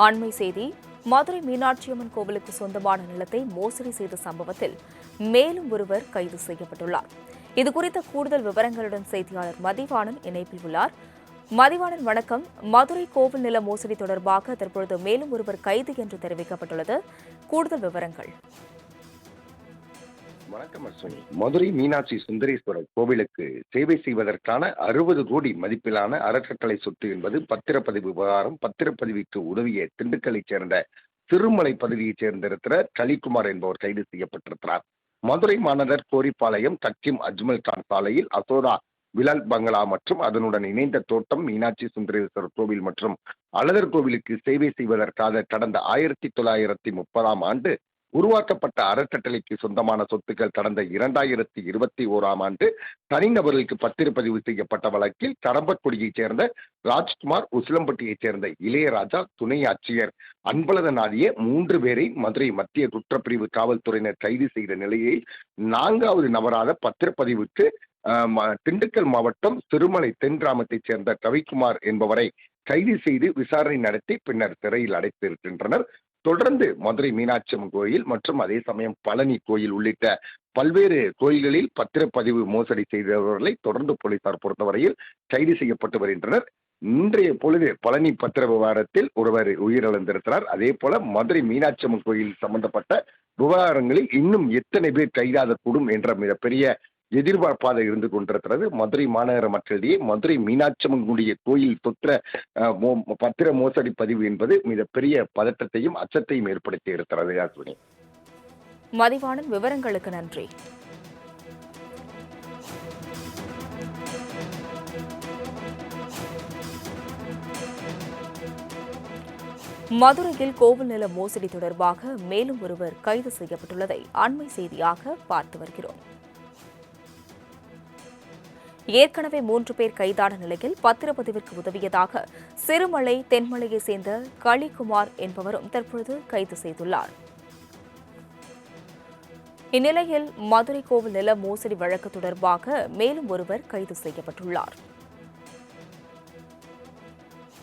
அண்மை செய்தி மதுரை மீனாட்சியம்மன் கோவிலுக்கு சொந்தமான நிலத்தை மோசடி செய்த சம்பவத்தில் மேலும் ஒருவர் கைது செய்யப்பட்டுள்ளார். இதுகுறித்த கூடுதல் விவரங்களுடன் செய்தியாளர் மதிவாணன் இணைப்பில் உள்ளார். மதிவாணன், வணக்கம். மதுரை கோவில் நில மோசடி தொடர்பாக தற்பொழுது மேலும் ஒருவர் கைது என்று தெரிவிக்கப்பட்டுள்ளது. கூடுதல் விவரங்கள். வணக்கம் அஸ்வினி. மதுரை மீனாட்சி சுந்தரேஸ்வரர் கோவிலுக்கு சேவை செய்வதற்கான 60 கோடி மதிப்பிலான அறக்கட்டளை சொத்து என்பது பத்திரப்பதிவு விவகாரம். பத்திரப்பதிவுக்கு உதவிய திண்டுக்கல்லைச் சேர்ந்த திருமலை பகுதியைச் சேர்ந்திருக்கிற கலிக்குமார் என்பவர் கைது செய்யப்பட்டிருக்கிறார். மதுரை மாநகர் கோரிப்பாளையம் தக்கிம் அஜ்மல் கான் சாலையில் அசோதா விலால் பங்களா மற்றும் அதனுடன் இணைந்த தோட்டம் மீனாட்சி சுந்தரேஸ்வரர் கோவில் மற்றும் அழகர் கோவிலுக்கு சேவை செய்வதற்காக கடந்த 1930ஆம் ஆண்டு உருவாக்கப்பட்ட அறக்கட்டளைக்கு சொந்தமான சொத்துக்கள் கடந்த 2021ஆம் ஆண்டு தனிநபர்களுக்கு பத்திரப்பதிவு செய்யப்பட்ட வழக்கில் கடம்பற்குடியைச் சேர்ந்த ராஜ்குமார், உசிலம்பட்டியைச் சேர்ந்த இளையராஜா, துணை ஆட்சியர் அன்பழகன் ஆகிய 3 பேரை மதுரை மத்திய குற்றப்பிரிவு காவல்துறையினர் கைது செய்த நிலையில் 4வது நபராக பத்திரப்பதிவுக்கு திண்டுக்கல் மாவட்டம் திருமலை தென் கிராமத்தைச் சேர்ந்த கவிக்குமார் என்பவரை கைது செய்து விசாரணை நடத்தி பின்னர் சிறையில் அடைத்திருக்கின்றனர். தொடர்ந்து மதுரை மீனாட்சி அம்மன் கோயில் மற்றும் அதே சமயம் பழனி கோயில் உள்ளிட்ட பல்வேறு கோயில்களில் பத்திரப்பதிவு மோசடி செய்தவர்களை தொடர்ந்து போலீசார் பொறுத்தவரையில் கைது செய்யப்பட்டு வருகின்றனர். இன்றைய பொழுது பழனி பத்திர விவகாரத்தில் ஒருவர் உயிரிழந்திருக்கிறார். அதே போல மதுரை மீனாட்சி அம்மன் கோயில் சம்பந்தப்பட்ட விவகாரங்களில் இன்னும் எத்தனை பேர் கைதாகக்கூடும் என்ற மிகப்பெரிய எதிர்பார்ப்பாக இருந்து கொண்டிருக்கிறது. மதுரை மாநகர மக்களிடையே மதுரை மீனாட்சி அம்மனுடைய கோயில் தொற்ற பத்திர மோசடி பதிவு என்பது மிகப்பெரிய பதட்டத்தையும் அச்சத்தையும் ஏற்படுத்தி இருக்கிறது. அஸ்வினி, மதிவாணன், விவரங்களுக்கு நன்றி. மதுரையில் கோவில் நில மோசடி தொடர்பாக மேலும் ஒருவர் கைது செய்யப்பட்டுள்ளதை அண்மை செய்தியாக பார்த்து வருகிறோம். ஏற்கனவே 3 பேர் கைதான நிலையில் பத்திரப்பதிவிற்கு உதவியதாக சிறுமலை தென்மலையை சேர்ந்த கலிக்குமார் என்பவரும் தற்பொழுது கைது செய்துள்ளார். இந்நிலையில் மதுரை கோவில் நில மோசடி வழக்கு தொடர்பாக மேலும் ஒருவர் கைது செய்யப்பட்டுள்ளார்.